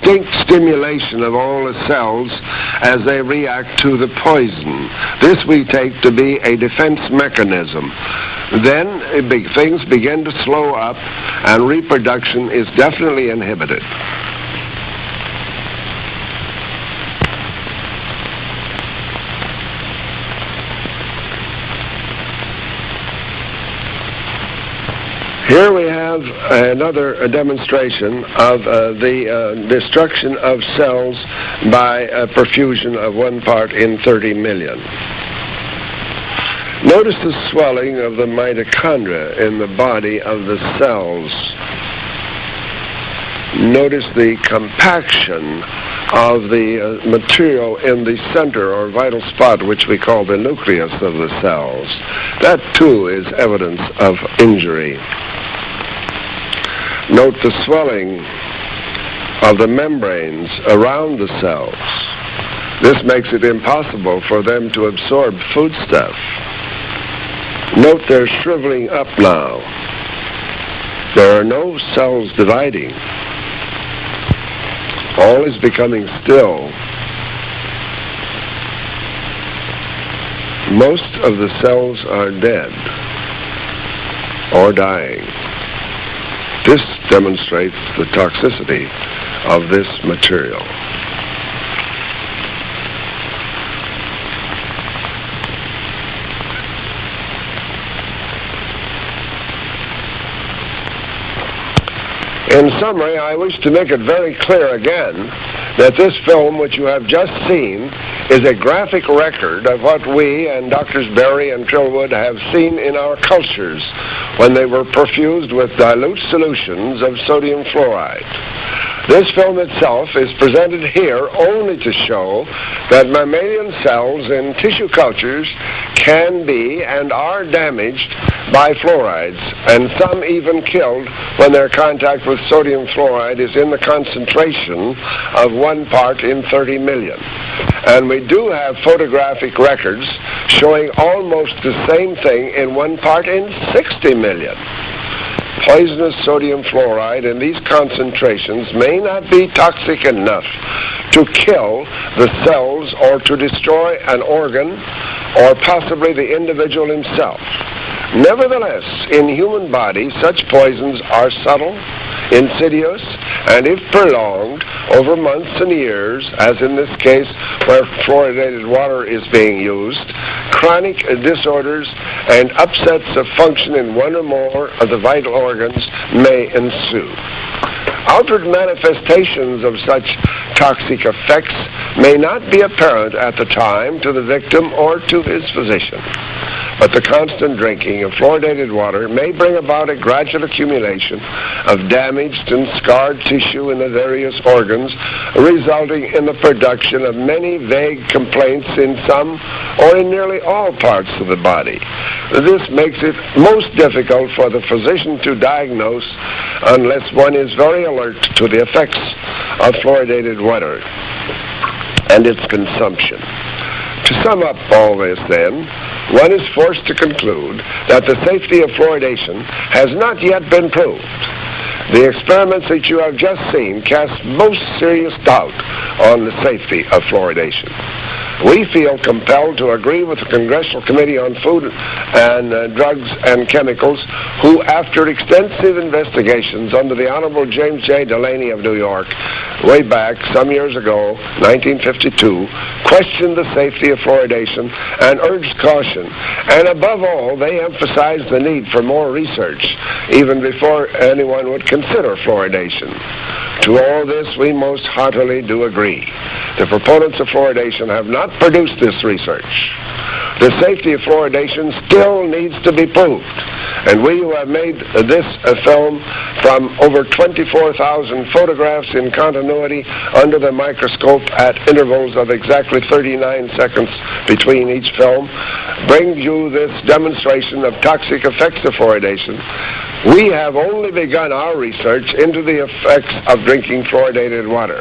distinct stimulation of all the cells as they react to the poison. This we take to be a defense mechanism. Then things begin to slow up and reproduction is definitely inhibited. Here we have another demonstration of the destruction of cells by perfusion of 1 part in 30 million. Notice the swelling of the mitochondria in the body of the cells. Notice the compaction of the material in the center or vital spot, which we call the nucleus of the cells. That too is evidence of injury. Note the swelling of the membranes around the cells. This makes it impossible for them to absorb foodstuff. Note they're shriveling up now. There are no cells dividing. All is becoming still. Most of the cells are dead or dying. This demonstrates the toxicity of this material. In summary, I wish to make it very clear again that this film, which you have just seen, is a graphic record of what we and Drs. Berry and Trillwood have seen in our cultures when they were perfused with dilute solutions of sodium fluoride. This film itself is presented here only to show that mammalian cells in tissue cultures can be and are damaged by fluorides, and some even killed when their contact with sodium fluoride is in the concentration of 1 part in 30 million. And we do have photographic records showing almost the same thing in 1 part in 60 million. Poisonous sodium fluoride in these concentrations may not be toxic enough to kill the cells or to destroy an organ or possibly the individual himself. Nevertheless, in human bodies, such poisons are subtle, insidious, and if prolonged over months and years, as in this case where fluoridated water is being used, chronic disorders and upsets of function in one or more of the vital organs may ensue. Outward manifestations of such toxic effects may not be apparent at the time to the victim or to his physician, but the constant drinking of fluoridated water may bring about a gradual accumulation of damaged and scarred tissue in the various organs, resulting in the production of many vague complaints in some or in nearly all parts of the body. This makes it most difficult for the physician to diagnose unless one is very alert to the effects of fluoridated water and its consumption. To sum up all this, then, one is forced to conclude that the safety of fluoridation has not yet been proved. The experiments that you have just seen cast most serious doubt on the safety of fluoridation. We feel compelled to agree with the Congressional Committee on Food and Drugs and Chemicals, who, after extensive investigations under the Honorable James J. Delaney of New York, way back some years ago, 1952, questioned the safety of fluoridation and urged caution. And above all, they emphasized the need for more research, even before anyone would consider fluoridation. To all this, we most heartily do agree. The proponents of fluoridation have not produced this research. The safety of fluoridation still needs to be proved. And we who have made this film from over 24,000 photographs in continuity under the microscope at intervals of exactly 39 seconds between each film, bring you this demonstration of toxic effects of fluoridation. We have only begun our research into the effects of drinking fluoridated water.